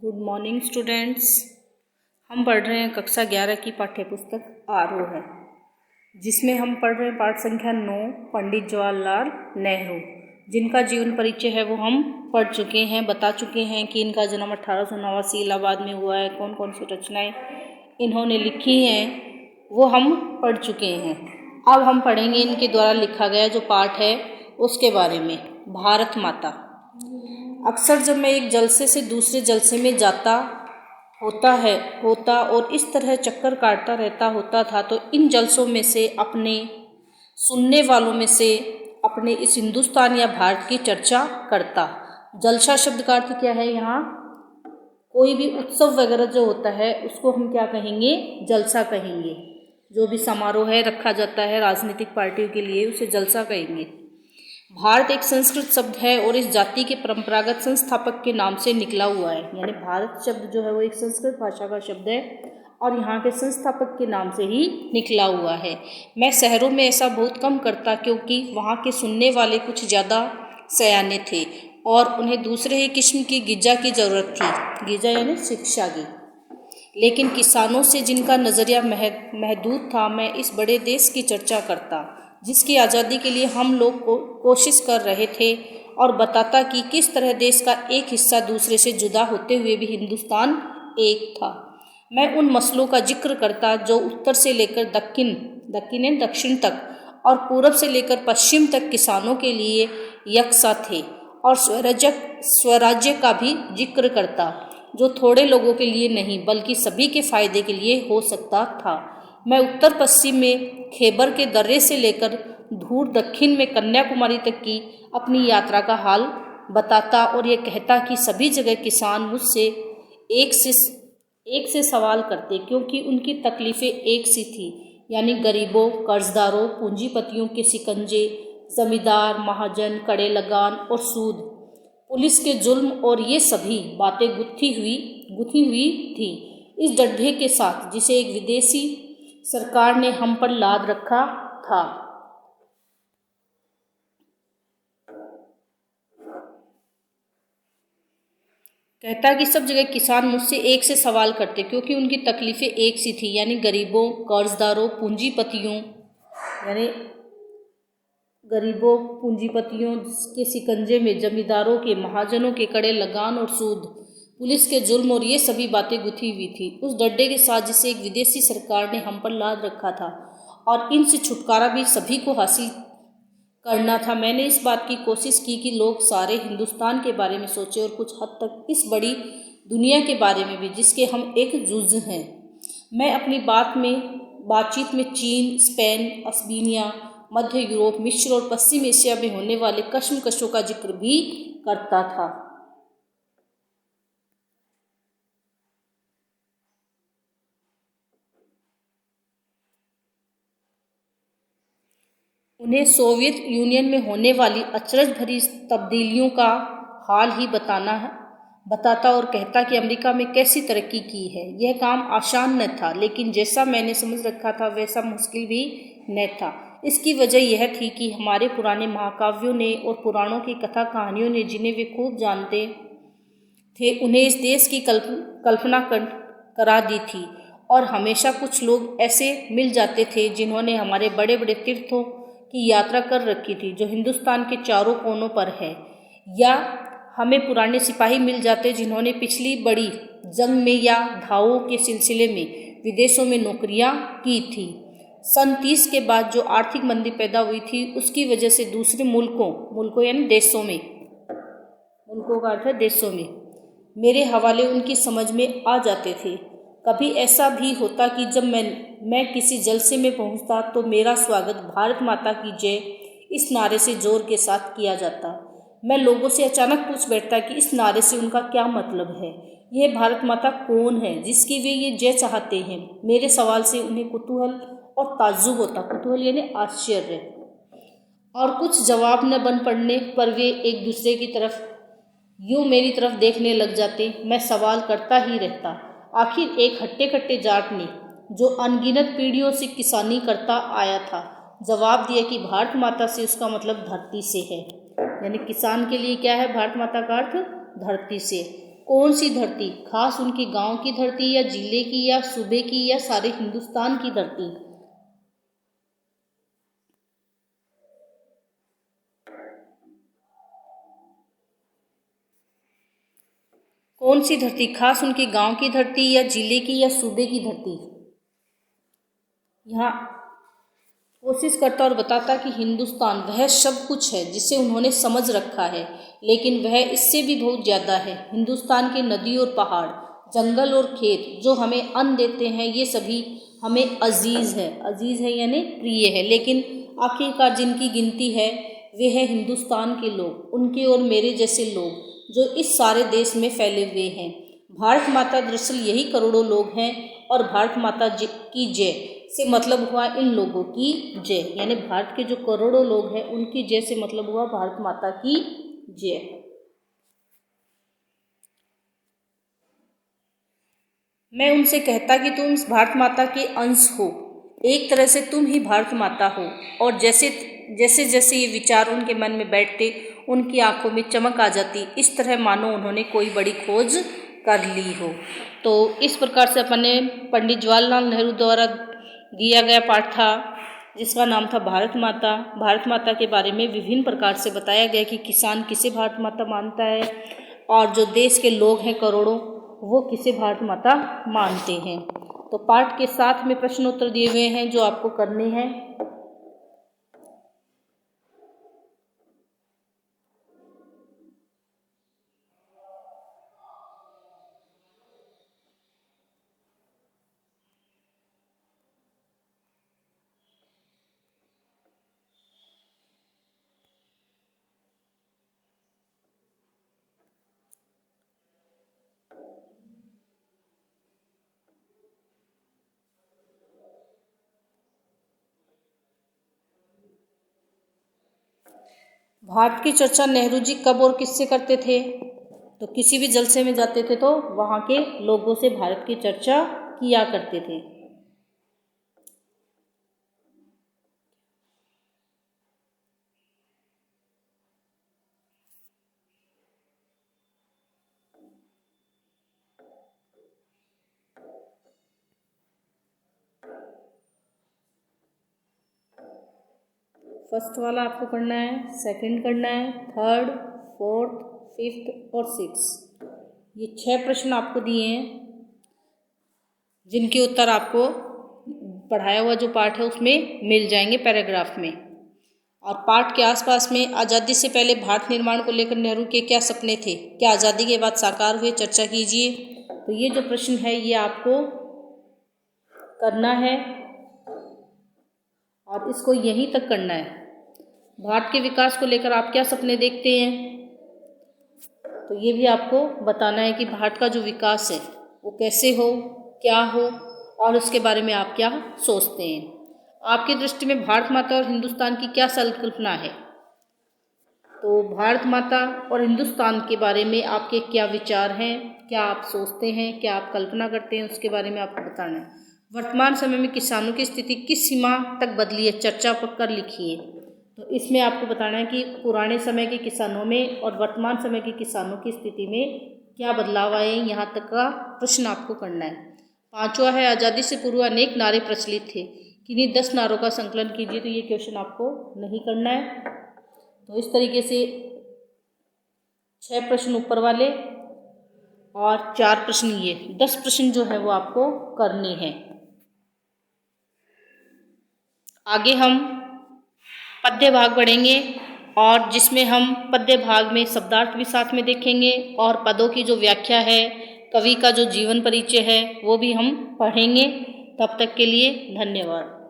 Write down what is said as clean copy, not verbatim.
Good morning students. हम पढ़ रहे हैं कक्षा 11 की पाठ्य पुस्तक आरोह है, जिसमें हम पढ़ रहे हैं पाठ संख्या 9 पंडित जवाहरलाल नेहरू, जिनका जीवन परिचय है वो हम पढ़ चुके हैं, बता चुके हैं कि इनका जन्म 1889 इलाहाबाद में हुआ है। कौन कौन सी रचनाएं इन्होंने लिखी हैं वो हम पढ़ चुके हैं। अब हम पढ़ेंगे इनके द्वारा लिखा गया जो पाठ है उसके बारे में। भारत माता। अक्सर जब मैं एक जलसे से दूसरे जलसे में जाता और इस तरह चक्कर काटता रहता होता था, तो इन जलसों में से अपने सुनने वालों में से अपने इस हिंदुस्तान या भारत की चर्चा करता। जलसा शब्द का अर्थ क्या है? यहाँ कोई भी उत्सव वगैरह जो होता है उसको हम क्या कहेंगे? जलसा कहेंगे। जो भी समारोह है रखा जाता है राजनीतिक पार्टियों के लिए उसे जलसा कहेंगे। भारत एक संस्कृत शब्द है और इस जाति के परंपरागत संस्थापक के नाम से निकला हुआ है। यानी भारत शब्द जो है वो एक संस्कृत भाषा का शब्द है और यहाँ के संस्थापक के नाम से ही निकला हुआ है। मैं शहरों में ऐसा बहुत कम करता, क्योंकि वहाँ के सुनने वाले कुछ ज़्यादा सयाने थे और उन्हें दूसरे ही किस्म की गिजा की ज़रूरत थी। गिजा यानी शिक्षा की। लेकिन किसानों से जिनका नज़रिया महदूद था, मैं इस बड़े देश की चर्चा करता जिसकी आज़ादी के लिए हम लोग कोशिश कर रहे थे और बताता कि किस तरह देश का एक हिस्सा दूसरे से जुदा होते हुए भी हिंदुस्तान एक था। मैं उन मसलों का जिक्र करता जो उत्तर से लेकर दक्षिण तक और पूरब से लेकर पश्चिम तक किसानों के लिए यकसा थे, और स्वराज्य का भी जिक्र करता जो थोड़े लोगों के लिए नहीं बल्कि सभी के फायदे के लिए हो सकता था। मैं उत्तर पश्चिम में खैबर के दर्रे से लेकर दूर दक्षिण में कन्याकुमारी तक की अपनी यात्रा का हाल बताता और ये कहता कि सभी जगह किसान मुझसे एक से सवाल करते, क्योंकि उनकी तकलीफ़ें एक सी थी। यानी गरीबों, कर्जदारों, पूंजीपतियों के शिकंजे, जमींदार, महाजन, कड़े लगान और सूद, पुलिस के जुल्म, और ये सभी बातें गुथी हुई थी इस डंडे के साथ जिसे एक विदेशी सरकार ने हम पर लाद रखा था। कहता कि सब जगह किसान मुझसे एक से सवाल करते, क्योंकि उनकी तकलीफ़ें एक सी थी। यानी गरीबों, कर्जदारों, पूंजीपतियों के शिकंजे में, जमींदारों के, महाजनों के कड़े लगान और सूद, पुलिस के जुल्म, और ये सभी बातें गुथी हुई थी उस डंडे के साथ जिसे एक विदेशी सरकार ने हम पर लाद रखा था, और इनसे छुटकारा भी सभी को हासिल करना था। मैंने इस बात की कोशिश की कि लोग सारे हिंदुस्तान के बारे में सोचें और कुछ हद तक इस बड़ी दुनिया के बारे में भी जिसके हम एक जुज़ हैं। मैं अपनी बातचीत में चीन, स्पेन, अस्बेनिया, मध्य यूरोप, मिस्र और पश्चिम एशिया में होने वाले कश्मकशों का जिक्र भी करता था। उन्हें सोवियत यूनियन में होने वाली अचरज भरी तब्दीलियों का हाल ही बताता और कहता कि अमेरिका में कैसी तरक्की की है। यह काम आसान न था, लेकिन जैसा मैंने समझ रखा था वैसा मुश्किल भी न था। इसकी वजह यह थी कि हमारे पुराने महाकाव्यों ने और पुराणों की कथा कहानियों ने, जिन्हें वे खूब जानते थे, उन्हें इस देश की कल्पना करा दी थी। और हमेशा कुछ लोग ऐसे मिल जाते थे जिन्होंने हमारे बड़े बड़े तीर्थों की यात्रा कर रखी थी जो हिंदुस्तान के चारों कोनों पर है, या हमें पुराने सिपाही मिल जाते जिन्होंने पिछली बड़ी जंग में या घावों के सिलसिले में विदेशों में नौकरियां की थी। सन 30 के बाद जो आर्थिक मंदी पैदा हुई थी उसकी वजह से दूसरे मुल्कों यानी देशों में, मुल्कों का अर्थ है देशों में, मेरे हवाले उनकी समझ में आ जाते थे। कभी ऐसा भी होता कि जब मैं किसी जलसे में पहुंचता तो मेरा स्वागत भारत माता की जय इस नारे से जोर के साथ किया जाता। मैं लोगों से अचानक पूछ बैठता कि इस नारे से उनका क्या मतलब है। यह भारत माता कौन है जिसकी वे ये जय चाहते हैं? मेरे सवाल से उन्हें कुतूहल और ताज्जुब होता। कुतूहल यानी आश्चर्य। और कुछ जवाब न बन पड़ने पर वे एक दूसरे की तरफ यूँ मेरी तरफ देखने लग जाते। मैं सवाल करता ही रहता। आखिर एक हट्टे कट्टे जाट ने, जो अनगिनत पीढ़ियों से किसानी करता आया था, जवाब दिया कि भारत माता से उसका मतलब धरती से है। यानी किसान के लिए क्या है भारत माता का अर्थ? धरती से। कौन सी धरती, खास उनके गांव की धरती या जिले की या सूबे की या सारे हिंदुस्तान की धरती? कौन सी धरती, खास उनके गांव की धरती या जिले की या सूबे की धरती? यहाँ कोशिश करता और बताता कि हिंदुस्तान वह सब कुछ है जिसे उन्होंने समझ रखा है, लेकिन वह इससे भी बहुत ज़्यादा है। हिंदुस्तान के नदी और पहाड़, जंगल और खेत जो हमें अन्न देते हैं, ये सभी हमें अजीज़ है यानी प्रिय है, लेकिन आखिरकार जिनकी गिनती है वे है हिंदुस्तान के लोग, उनके और मेरे जैसे लोग जो इस सारे देश में फैले हुए हैं। भारत माता दरअसल यही करोड़ों लोग हैं, और भारत माता की जय से मतलब हुआ इन लोगों की जय, यानी भारत के जो करोड़ों लोग हैं उनकी जय से मतलब हुआ भारत माता की जय। मैं उनसे कहता कि तुम भारत माता के अंश हो, एक तरह से तुम ही भारत माता हो। और जैसे जैसे जैसे ये विचार उनके मन में बैठते, उनकी आंखों में चमक आ जाती, इस तरह मानो उन्होंने कोई बड़ी खोज कर ली हो। तो इस प्रकार से अपन ने पंडित जवाहरलाल नेहरू द्वारा दिया गया पाठ था जिसका नाम था भारत माता। भारत माता के बारे में विभिन्न प्रकार से बताया गया कि किसान किसे भारत माता मानता है, और जो देश के लोग हैं करोड़ों, वो किसे भारत माता मानते हैं। तो पाठ के साथ में प्रश्न उत्तर दिए हुए हैं जो आपको करने हैं। भारत की चर्चा नेहरू जी कब और किससे करते थे? तो किसी भी जलसे में जाते थे तो वहाँ के लोगों से भारत की चर्चा किया करते थे। फर्स्ट वाला आपको करना है, सेकंड करना है, थर्ड, फोर्थ, फिफ्थ और सिक्स। ये 6 प्रश्न आपको दिए हैं जिनके उत्तर आपको पढ़ाया हुआ जो पाठ है उसमें मिल जाएंगे पैराग्राफ में। और पाठ के आसपास में आज़ादी से पहले भारत निर्माण को लेकर नेहरू के क्या सपने थे, क्या आज़ादी के बाद साकार हुए, चर्चा कीजिए। तो ये जो प्रश्न है ये आपको करना है और इसको यहीं तक करना है। भारत के विकास को लेकर आप क्या सपने देखते हैं, तो ये भी आपको बताना है कि भारत का जो विकास है वो कैसे हो, क्या हो, और उसके बारे में आप क्या सोचते हैं। आपकी दृष्टि में भारत माता और हिंदुस्तान की क्या संकल्पना है? तो भारत माता और हिंदुस्तान के बारे में आपके क्या विचार हैं, क्या आप सोचते हैं, क्या आप कल्पना करते हैं, उसके बारे में आपको बताना है। वर्तमान समय में किसानों की स्थिति किस सीमा तक बदली है, चर्चा कर लिखिए। तो इसमें आपको बताना है कि पुराने समय के किसानों में और वर्तमान समय के किसानों की स्थिति में क्या बदलाव आए, यहाँ तक का प्रश्न आपको करना है। 5वां है आज़ादी से पूर्व अनेक नारे प्रचलित थे, किन्हीं 10 नारों का संकलन कीजिए। तो ये क्वेश्चन आपको नहीं करना है। तो इस तरीके से 6 प्रश्न ऊपर वाले और 4 प्रश्न ये 10 प्रश्न जो है वो आपको करने हैं। आगे हम पद्य भाग पढ़ेंगे और जिसमें हम पद्य भाग में शब्दार्थ भी साथ में देखेंगे और पदों की जो व्याख्या है, कवि का जो जीवन परिचय है वो भी हम पढ़ेंगे। तब तक के लिए धन्यवाद।